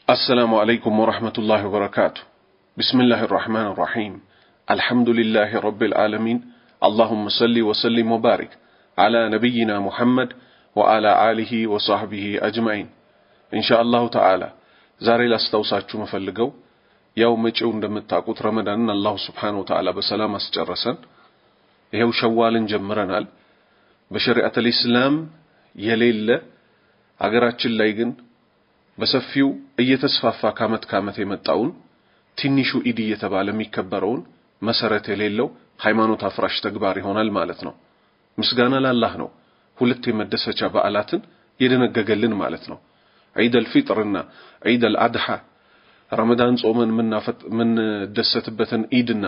السلام عليكم ورحمة الله وبركاته. بسم الله الرحمن الرحيم. الحمد لله رب العالمين. اللهم صل وسلم وبارك على نبينا محمد وعلى آله وصحبه أجمعين. إن شاء الله تعالى زاري لاستوصاتشو مفلقو يوم مجعون دمتاقوت رمضان الله سبحانه وتعالى بسلام اسجرسن يهو شوال جمرنال بشريعة الإسلام يليل አገራችን ላይ ግን በሰፊው እየተስፋፋ ካመት የመጣውን ትንሹ ኢድ እየተባለ የሚከበረውን መሰረት የሌለው ሃይማኖት አፍራሽ ተግባር ይሆናል ማለት ነው። ምስጋና ለአላህ ነው ሁለት የመደሰቻ በዓላትን የደነገገልን ማለት ነው። ዒድ አልፊጥርና ዒድ አልአድሃ ረመዳን ጾመን ምን ደሰትበትን ኢድና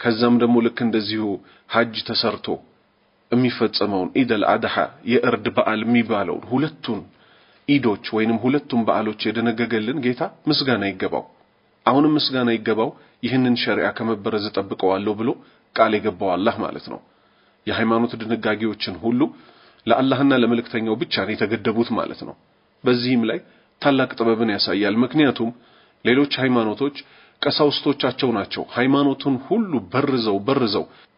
ከዛም ደግሞ ልክ እንደዚሁ ሐጅ ተሰርቶ የሚፈጸመውን ኢድ አልአድሃ የእርድ በዓል የሚባለው ሁለቱን ኢዶች ወይንም ሁለቱም በዓሎች የደነገገልን ጌታ ምስጋና ይገባው። አሁንም ምስጋና ይገባው ይህንን ሸሪዓ ከመበረዝ ተጠብቀዋለሁ ብሎ ቃል የገባው አላህ ማለት ነው። የሃይማኖት ድንጋጌዎችን ሁሉ ለአላህና ለመልእክተኛው ብቻ ነው የተገደቡት ማለት ነው። በዚህም ላይ ታላቅ ጥበብን ያሳያል። ምክንያቱም ሌሎች ሃይማኖቶች ቀሳውስቶቻቸው ናቸው ሃይማኖቱን ሁሉ በርዘው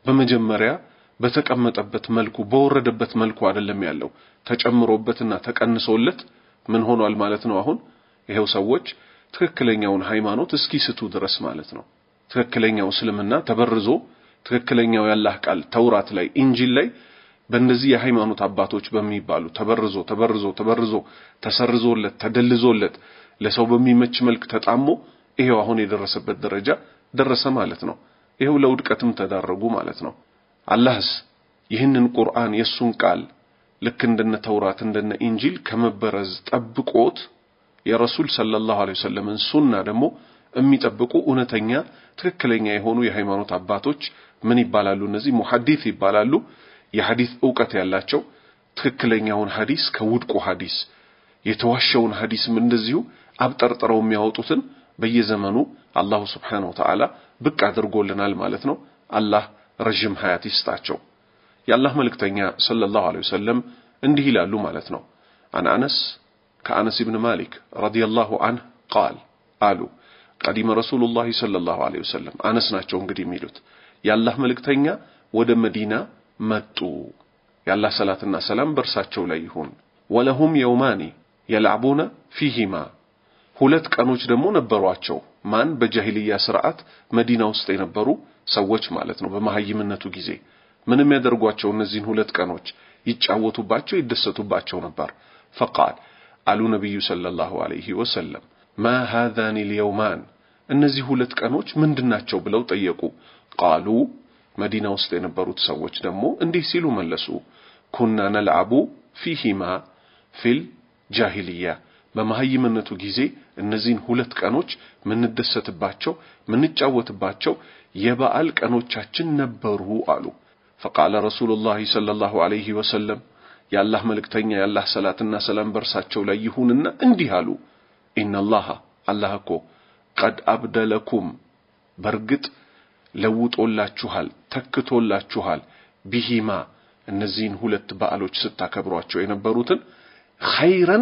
በመጀመሪያ በተቀመጠበት መልኩ በወረደበት መልኩ አይደለም ያለው ተጨምሮበትና ተቀንሶለት ምን ሆኗል ማለት ነው። አሁን ይሄው ሰዎች ትክክለኛውን ሃይማኖት እስኪስቱ ድረስ ማለት ነው። ትክክለኛው እስልምና ተበርዞ ትክክለኛው ያላህ ቃል ተውራት ላይ ኢንጂል ላይ በእነዚህ የሃይማኖት አባቶች በሚባሉ ተበርዞ ተሰርዞለት ተደልዞለት ለሰው በሚመች መልክ ተጣሞ ይሄው አሁን የደረሰበት ደረጃ ደረሰ ማለት ነው። ይሄው ለውድቀትም ተዳረጉ ማለት ነው። አላህስ ይህንን ቁርአን የሱን ቃል ልክ እንደነ ተውራት እንደነ ኢንጂል ከመበረዝ ጠብቆት የረሱል ሰለላሁ ዐለይሂ ወሰለም ሱና ደግሞ የሚጠብቁ እውነተኛ ትክክለኛ የሆኑ የሃይማኖት አባቶች ምን ይባላሉ? እነዚህ ሙሐዲስ ይባላሉ። የሐዲስ ዕውቀት ያላቸው ትክክለኛውን ሐዲስ ከውድቁ ሐዲስ የተዋሸውን ሐዲስም እንደዚሁ አብጠርጥረው የሚያወጡትን በየዘመኑ አላሁ ሱብሓነሁ ወተዓላ ብቅ አድርጎልናል ማለት ነው። አላህ ረጅም ሐያት ይስጣቸው። የአላህ መልእክተኛ ሰለላሁ ዐለይሂ ወሰለም እንዲህ ይላሉ ማለት ነው። አነስ ከአነስ ኢብኑ ማሊክ ረዲየላሁ ዐንሁ ቃል አሉ ቀዲመ ረሱሉላህ ሰለላሁ ዐለይሂ ወሰለም አነስ ናቸው እንግዲህ የሚሉት የአላህ መልእክተኛ ወደ መዲና መጡ። የአላህ ሰላትና ሰላም በርሳቸው ላይ ይሁን። ወለሁም የውማኒ የልዓቡነ ፊሂማ ሁለት ቀኖች ደግሞ ነበሯቸው። ማን በጃሂልያ ስርዓት መዲና ውስጥ የነበሩ ሰዎች ማለት ነው። በመሐይምነቱ ጊዜ ምንም ያደርጓቸው እነዚህን ሁለት ቀኖች ይጫወቱባቸው ይደሰቱባቸው ነበር። فقال አሉ ነብዩ ሰለላሁ ዐለይሂ ወሰለም ما هذان اليومان እነዚህ ሁለት ቀኖች ምንድናቸው ብለው ጠየቁ። قالوا መዲና ውስጥ የነበሩት ሰዎች ደግሞ እንዲህ ሲሉ መለሱ كنا نلعب فيهما في الجاهلية በመሐይምነቱ ጊዜ እነዚህን ሁለት ቀኖች ምን ደሰትባቸው ምን ጫወትባቸው የበዓል ቀኖቻችን ነበሩ አሉ። فقال رسول الله صلى الله عليه وسلم የአላህ መልእክተኛ የአላህ ሰላትና ሰላም በርሳቸው ላይ ይሁንና እንዲህ አሉ ان الله አላህ እኮ قد ابدلكم በርግጥ ለውጦላችኋል ተክቶላችኋል ቢሂማ እነዚህን ሁለት በዓሎች ስታከብሯቸው የነበሩትን خيرا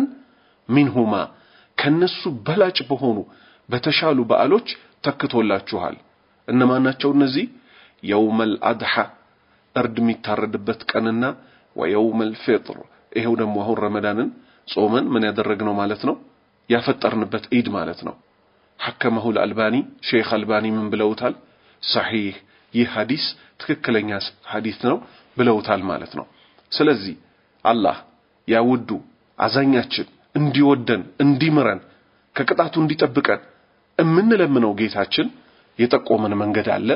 منهما ከነሱ በላጭ በሆኑ በተሻሉ በዓሎች ተክቶላችኋል። እነማን ናቸው እነዚህ? የውመል አድሃ እርድ የሚታረድበት ቀንና ወየውመል ፊጥር ይሄው ደግሞ አሁን ረመዳንን ጾመን ምን ያደረግነው ማለት ነው ያፈጠርንበት ኢድ ማለት ነው። ሐከመሁ አልባኒ ሼክ አልባኒ ምን ብለውታል? ሰሂህ ይህ ሐዲስ ትክክለኛ ሐዲስ ነው ብለውታል ማለት ነው። ስለዚህ አላህ ያውዱ አዛኛችን እንዲወደን እንዲምረን ከቅጣቱ እንዲጠብቀን እምንለምነው ጌታችን የጠቆመን መንገድ አለ።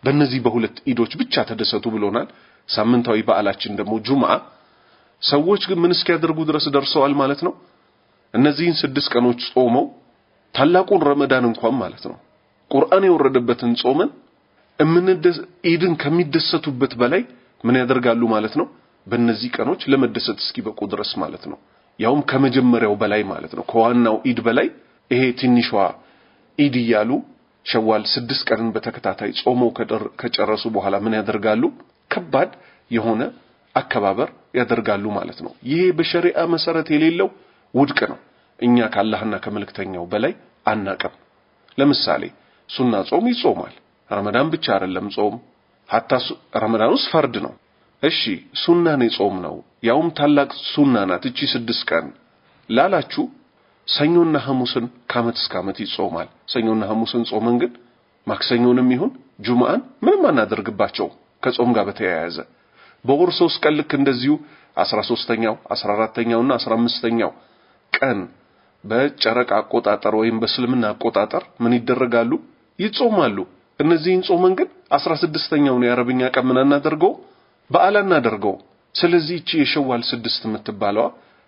በእነዚህ በሁለት ኢዶች ብቻ ተደሰቱ ብሎናል። ሳምንታዊ በዓላችን ደግሞ ጁምዓ ሰዎች ግን ምን እስኪያደርጉ ድረስ ደርሰዋል ማለት ነው። እነዚህን 6 ቀኖች ጾመው ታላቁን ረመዳን እንኳን ማለት ነው ቁርአን የወረደበትን ጾመን ኢድን ከሚደሰቱበት በላይ ምን ያደርጋሉ ማለት ነው በእነዚህ ቀኖች ለመደሰት እስኪበቁ ድረስ ማለት ነው። ያውም ከመጀመሪያው በላይ ማለት ነው ከዋናው ኢድ በላይ ይሄ ትንሿ ኢድ ያሉ ሸዋል 6 ቀንን በተከታታይ ጾመው ከጨረሱ በኋላ ምን ያደርጋሉ? ከባድ የሆነ አከባበር ያደርጋሉ ማለት ነው። ይሄ በሸሪዓ መሰረት የሌለው ውድቅ ነው። እኛ ካላህና ከመልእክተኛው በላይ አናቀም። ለምሳሌ ሱና ጾም ይጾማል። ረመዳን ብቻ አይደለም ጾም ሐታ ረመዳን ውስጥ ፈርድ ነው። እሺ ሱና ነው ጾም ነው ያውም ታላቅ ሱና ናት እቺ 6 ቀን ላላችሁ ሰኞና ሐሙስን ከዓመት እስከ ዓመት ይጾማል። ሰኞና ሐሙስን ጾመን ግን ማክሰኞንም ይሁን ጁማአን ምንም አናደርግባቸው ከጾም ጋር በተያያዘ በወር 3 ቀን ልክ እንደዚሁ 13ኛው 14ኛውና 15ኛው ቀን በጨረቃ አቆጣጠር ወይም በእስልምና አቆጣጠር ምን ይደረጋሉ ይጾማሉ። እነዚህን ጾመን ግን 16ኛው ነው የአረብኛ ቀን ምን እናደርገው በዓል እናደርገው። ስለዚህ እቺ የሸዋል 6 የምትባለዋ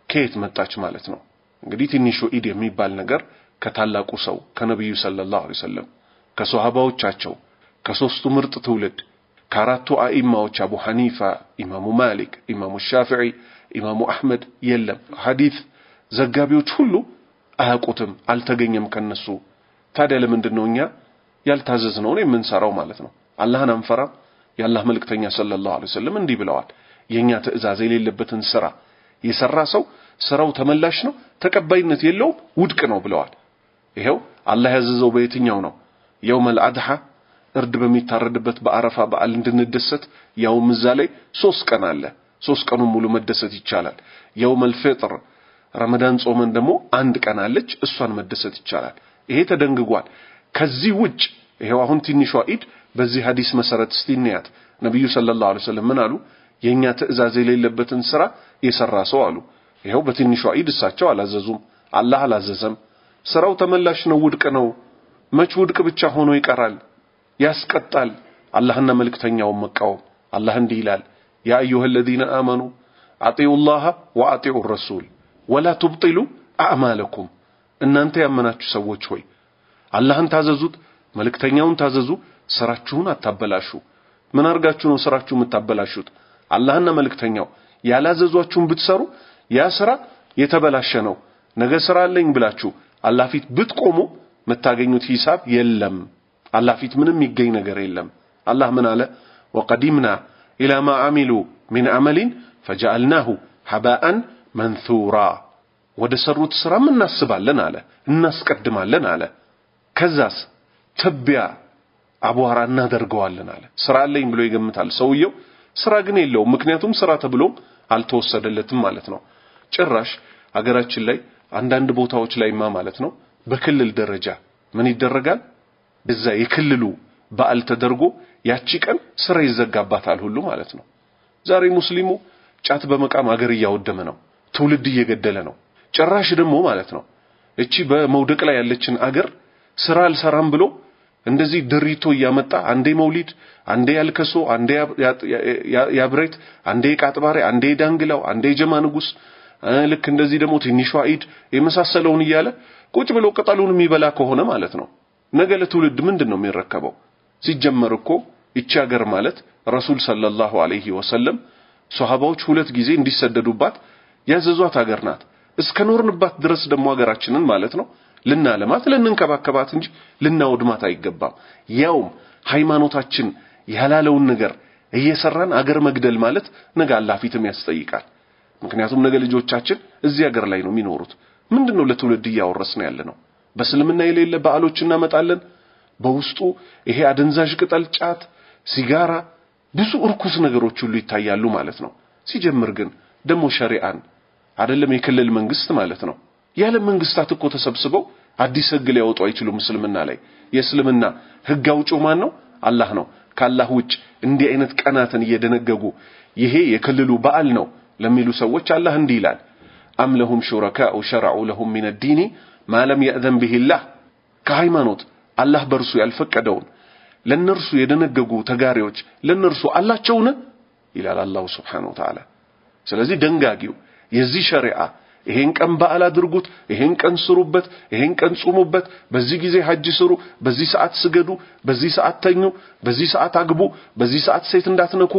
ከየት መጣች ማለት ነው? እንግዲህ ትንሹ ኢድ የሚባል ነገር ከታላቁ ሰው ከነብዩ ሰለላሁ ዐለይሂ ወሰለም ከሷሃባዎቻቸው ከሶስቱ ምርጥ ትውልድ ከአራቱ አኢማዎች አቡ ሐኒፋ፣ ኢማሙ ማሊክ፣ ኢማሙ ሻፊዒ፣ ኢማሙ አህመድ የለም ሐዲስ ዘጋቢዎች ሁሉ አያውቁትም አልተገኘም ከነሱ። ታዲያ ለምንድነው እኛ ያልታዘዝነውን የምንሰራው ማለት ነው? አላህን አንፈራም? የአላህ መልእክተኛ ሰለላሁ ዐለይሂ ወሰለም እንዲህ ብለዋል፣ የኛ ትእዛዝ የሌለበትን ስራ የሰራ ሰው ስራው ተመላሽ ነው ተቀባይነት የለውም ውድቅ ነው ብለዋል። ይሄው አላህ ያዘዘው በየትኛው ነው? የውመል አድሃ እርድ በሚታረድበት በአረፋ በዓል እንድንደሰት ያውም እዛ ላይ 3 ቀን አለ። 3 ቀኑን ሙሉ መደሰት ይቻላል። የውመል ፍጥር ረመዳን ጾመን ደግሞ 1 ቀን አለች እሷን መደሰት ይቻላል። ይሄ ተደንግጓል። ከዚህ ውጭ ይሄው አሁን ትንሿ ኢድ በዚህ ሐዲስ መሰረት እስቲንያት ነብዩ ሰለላሁ ዐለይሂ ወሰለም ምን አሉ? የኛ ትእዛዝ የሌለበትን ስራ የሰራ ሰው አሉ። ይሄው በትንሿ ኢድ እሳቸው አላዘዙም፣ አላህ አላዘዘም። ስራው ተመላሽ ነው ውድቅ ነው። መች ውድቅ ብቻ ሆኖ ይቀራል? ያስቀጣል። አላህና መልእክተኛውን መቃወም። አላህ እንዲህ ይላል፣ ያ አዩሀ الذين آمنوا اطيعوا الله واطيعوا الرسول ولا تبطلوا اعمالكم። እናንተ ያመናችሁ ሰዎች ሆይ አላህን ታዘዙት መልእክተኛውን ታዘዙ ስራችሁን አታበላሹ። ምን አርጋችሁ ነው ስራችሁን የምታበላሹት? አላህና መልእክተኛው ያላዘዟችሁን ብትሰሩ ያ ስራ የተበላሸ ነው። ነገ ስራ አለኝ ብላችሁ አላህ ፊት ብትቆሙ መታገኙት ሂሳብ የለም። አላህ ፊት ምንም ይገኝ ነገር የለም። አላህ ምን አለ? ወቀዲምና ኢላ ማ አሚሉ ሚን አመሊን ፈጀዐልናሁ ሐባአን መንሱራ። ወደ ሰሩት ስራም እናስባለን አለ እናስቀድማለን አለ። ከዛስ ትቢያ አቧራ እናደርገዋለን አለ። ስራ አለኝ ብሎ ይገምታል ሰውየው፣ ስራ ግን የለውም። ምክንያቱም ስራ ተብሎም አልተወሰደለትም ማለት ነው። ጭራሽ አገራችን ላይ አንዳንድ ቦታዎች ላይማ ማለት ነው በክልል ደረጃ ምን ይደረጋል? እዛ የክልሉ በዓል ተደርጎ ያቺ ቀን ስራ ይዘጋባታል ሁሉ ማለት ነው። ዛሬ ሙስሊሙ ጫት በመቃም አገር እያወደመ ነው፣ ትውልድ እየገደለ ነው። ጭራሽ ደግሞ ማለት ነው እቺ በመውደቅ ላይ ያለችን አገር ስራ አልሰራም ብሎ እንደዚህ ድሪቶ እያመጣ አንዴ መውሊድ አንዴ ያልከሶ አንዴ ያብሬት አንዴ ቃጥባሬ አንዴ ዳንግላው አንዴ ጀማ ንጉስ ልክ እንደዚህ ደግሞ ትንሿ ኢድ የመሳሰለውን እያለ ቁጭ ብሎ ቅጠሉን የሚበላ ከሆነ ማለት ነው ነገ ለትውልድ ምንድነው የሚረከበው? ሲጀመር እኮ እቺ ሀገር ማለት ረሱል ሰለላሁ ዐለይሂ ወሰለም ሷሃባዎች 2 ጊዜ እንዲሰደዱባት ያዘዟት ሀገር ናት። እስከ ኖርንባት ድረስ ደግሞ ሀገራችንን ማለት ነው ልናለማት ልንንከባከባት እንጂ ልናወድማት አይገባም። ያውም ሃይማኖታችን ያላለውን ነገር እየሰራን አገር መግደል ማለት ነገ አላህ ፊትም ያስጠይቃል። ምክንያቱም ነገ ልጆቻችን እዚህ ሀገር ላይ ነው የሚኖሩት። ምንድነው ለትውልድ እያወረስን ያለነው? በእስልምና የሌለ በዓሎች እናመጣለን። በውስጡ ይሄ አደንዛዥ ቅጠል፣ ጫት፣ ሲጋራ፣ ብዙ እርኩስ ነገሮች ሁሉ ይታያሉ ማለት ነው። ሲጀምር ግን ደግሞ ሸሪዓን አይደለም የክልል መንግስት ማለት ነው ያለ መንግስታት እኮ ተሰብስበው አዲስ ህግ ሊያወጡ አይችሉም እስልምና ላይ። የእስልምና ህግ አውጪው ማን ነው? አላህ ነው። ከአላህ ውጭ እንዲህ አይነት ቀናትን እየደነገጉ ይሄ የክልሉ በዓል ነው ለሚሉ ሰዎች አላህ እንዲህ ይላል፣ አም ለሁም ሹረካኡ ሸረዑ ለሁም ሚነ ዲኒ ማ ለም የእዘን ቢሂላህ። ከሃይማኖት አላህ በርሱ ያልፈቀደውን ለነርሱ የደነገጉ ተጋሪዎች ለነርሱ አላቸውን ይላል አላህ Subhanahu Wa Ta'ala። ስለዚህ ደንጋጊው የዚህ ሸሪዓ ይሄን ቀን በዓል አድርጉት፣ ይሄን ቀን ስሩበት፣ ይሄን ቀን ጾሙበት፣ በዚህ ጊዜ ሐጅ ስሩ፣ በዚህ ሰዓት ስገዱ፣ በዚህ ሰዓት ተኙ፣ በዚህ ሰዓት አግቡ፣ በዚህ ሰዓት ሴት እንዳትነኩ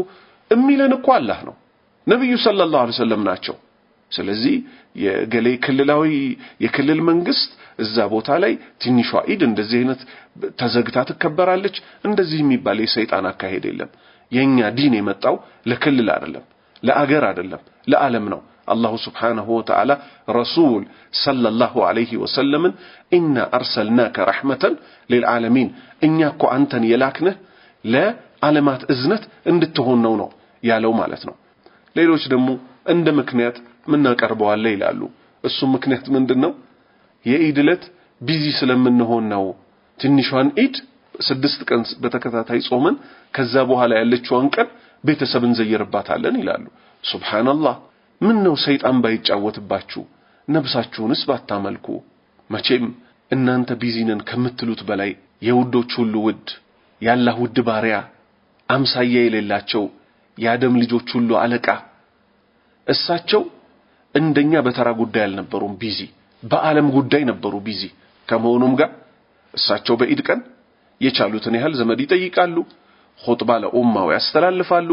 እሚለን እኮ አላህ ነው፣ ነብዩ ሰለላሁ ዐለይሂ ወሰለም ናቸው። ስለዚህ የገሌ ክልላዊ የክልል መንግስት እዛ ቦታ ላይ ትንሿ ኢድ እንደዚህ አይነት ተዘግታ ትከበራለች እንደዚህ የሚባል የሰይጣን አካሄድ የለም። የኛ ዲን የመጣው ለክልል አይደለም፣ ለአገር አይደለም፣ ለዓለም ነው። الله سبحانه وتعالى رسول صلى الله عليه وسلم إنا أرسلناك رحمة للعالمين إنك أنت يلاكنه لا علامات إذنت اندتهون نونو يا لو مالتنا ليلوش دمو عند مكنيات منا كربوا الليل قالوا السم مكنيات من دنو يعيدلت بيزي سلمنهون نو تنشوان إيد سدست كان بتكتاتاي صومن كذابوها لا يلچوان كان ቤተሰብን ዘይርባታለን ይላሉ ሱብሃንአላህ ምን ነው ሰይጣን ባይጫወትባችሁ ነብሳችሁንስ ባታመልኩ መቼም እናንተ ቢዚነን ከምትሉት በላይ የውዶች ሁሉ ውድ ያላህ ውድ ባሪያ አምሳያ የሌላቸው ያደም ልጆች ሁሉ አለቃ እሳቸው እንደኛ በተራ ጉዳይ አልነበሩም ቢዚ በአለም ጉዳይ ነበሩ ቢዚ ከመሆኑም ጋር እሳቸው በኢድ ቀን የቻሉትን ያህል ዘመድ ይጠይቃሉ ኹጥባ ለኡማው ያስተላልፋሉ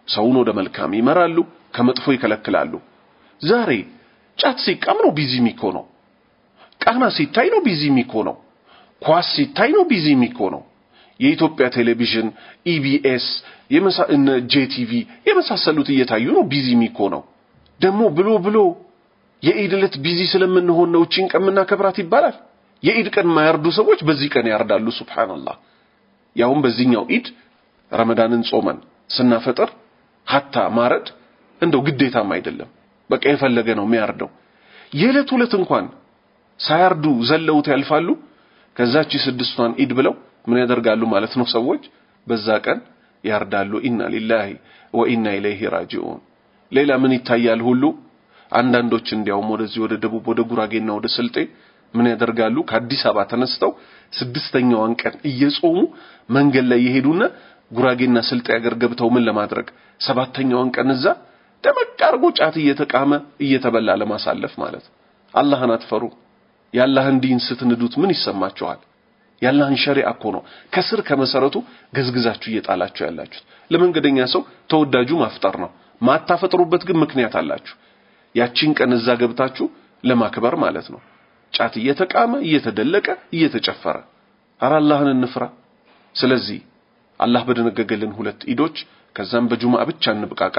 ሰውን ወደ መልካም ይመራሉ ከመጥፎ ይከለክላሉ ዛሬ ጫት ሲቃም ነው ቢዚ የሚሆነው ቃና ሲታይ ነው ቢዚ የሚሆነው ኳስ ሲታይ ነው ቢዚ የሚሆነው የኢትዮጵያ ቴሌቪዥን ኢቢኤስ ጄቲቪ የመሳሰሉት እየታዩ ነው ቢዚ የሚሆነው ደሞ ብሎ የኢድ ዕለት ቢዚ ስለምንሆን ነው ጭንቀምና ከብራት ይባላል የኢድ ቀን ማያርዱ ሰዎች በዚህ ቀን ያርዳሉ ሱብሃንአላህ ያውም በዚህኛው ኢድ ረመዳንን ጾመን ስናፈጥር hatta ማረድ እንደው ግዴታም አይደለም በቃ የፈለገ ነው የሚያርደው የዕለት ሁለት እንኳን ሳያርዱ ዘለውት ያልፋሉ ከዛች ስድስቷን ኢድ ብለው ምን ያደርጋሉ ማለት ነው ሰዎች በዛ ቀን ያርዳሉ ኢና ሊላሂ ወኢና ኢለይሂ ራጂኡን ሌላ ምን ይታያል ሁሉ አንዳንዶች እንዲያውም ወደዚህ ወደ ደቡብ ወደ ጉራጌና ወደ ስልጤ ምን ያደርጋሉ ከአዲስ አበባ ተነስተው ስድስተኛውን ቀን እየጾሙ መንገድ ላይ ይሄዱና ጉራጌና ስልጤ ያገር ገብተው ምን ለማድረግ ሰባተኛውን ቀን እዛ ደመቃርጎ ጫት እየተቃመ እየተበላ ለማሳለፍ ማለት አላህን አትፈሩ ያላህን ዲን ስትንዱት ምን ይሰማችኋል ያላህን ሸሪዓ እኮ ነው ከስር ከመሰረቱ ገዝግዛችሁ እየጣላችሁ ያላችሁት ለመንገደኛ ሰው ተወዳጁ ማፍጠር ነው ማታፈጥሩበት ግን ምክንያት አላችሁ ያቺን ቀን እዛ ገብታችሁ ለማክበር ማለት ነው ጫት እየተቃመ እየተደለቀ እየተጨፈረ አላህን እንፍራ ስለዚህ አላህ በደነገገልን ሁለት ኢዶች ከዛም በጁማዓ ብቻ እንብቃቃ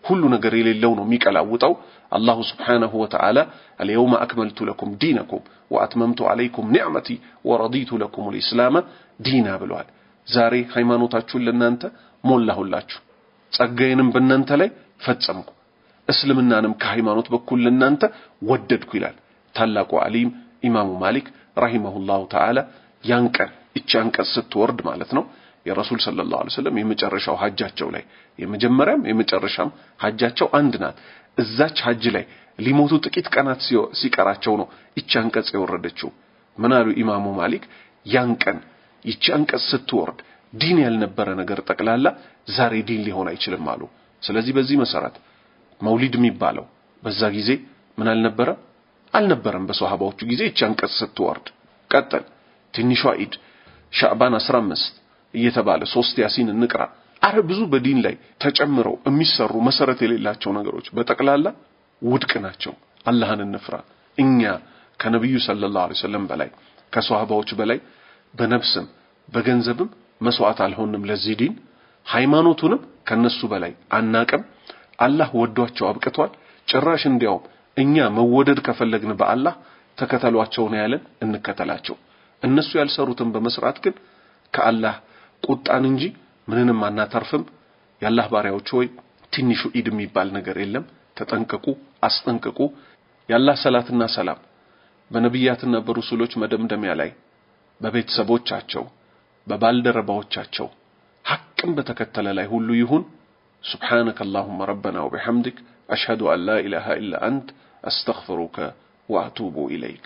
ሁሉ ነገር የሌለው ነው የሚቀላውጣው አላህ Subhanahu Wa Ta'ala اليوم اكملت لكم دينكم واتممت عليكم نعمتي ورضيت لكم الاسلام دينا ብሏል ዛሬ ሃይማኖታችሁን ለናንተ ሞላሁላችሁ ጸጋዬንም በእናንተ ላይ ፈጸምኩ እስልምናንም ከሃይማኖት በኩል ለናንተ ወደድኩ ይላል ታላቁ ዓሊም ኢማሙ ማሊክ ረሂመሁላሁ ተዓላ ያንቀን እቻንቀስ ስትወርድ ማለት ነው የረሱል ሰለላሁ ዐለይሂ ወሰለም የመጨረሻው ሐጃቸው ላይ የመጀመሪያም የመጨረሻም ሐጃቸው አንድ ናት እዛች ሐጅ ላይ ሊሞቱ ጥቂት ቀናት ሲቀራቸው ነው እቻንቀስ የወረደችው ምናሉ ኢማሙ ማሊክ ያንቀን እቻንቀስ ስትወርድ ዲን ያልነበረ ነገር ጠቅላላ ዛሬ ዲን ሊሆን አይችልም አሉ ስለዚህ በዚህ መሰረት መውሊድ የሚባለው በዛ ጊዜ ምን አልነበረም በሷሃባዎቹ ጊዜ እቻንቀስ ስትወርድ ቀጠል ትንሿ ኢድ ሻዕባን 15 እየተባለ 3 ያሲን እንቅራ አረ ብዙ በዲን ላይ ተጨምረው የሚሰሩ መሰረት የሌላቸው ነገሮች በጠቅላላ ውድቅ ናቸው አላህን እንፍራ እኛ ከነብዩ ሰለላሁ ዐለይሂ ወሰለም በላይ ከሷሃባዎች በላይ በነፍስም በገንዘብም መስዋዕት አልሆንም ለዚህ ዲን ሃይማኖቱንም ከነሱ በላይ አናቀም አላህ ወዷቸው አብቅቷል ጭራሽ እንዲያው እኛ መወደድ ከፈለግን በአላህ ተከተሏቸው ነው ያለን እንከተላቸው እነሱ ያልሰሩትን በመስራት ግን ከአላህ ቁጣን እንጂ ምንንም አናተርፍም ያላህ ባሪያዎች ሆይ ትንሹ ኢድ የሚባል ነገር የለም ተጠንቀቁ አስጠንቀቁ ያላህ ሰላትና ሰላም በነብያትና በረሱሎች መደምደሚያ ላይ በቤተሰቦቻቸው በባልደረባዎቻቸው ሐቅን በተከተለ ላይ ሁሉ ይሁን سبحانك اللهم ربنا وبحمدك أشهد أن لا إله إلا أنت أستغفرك وأتوب إليك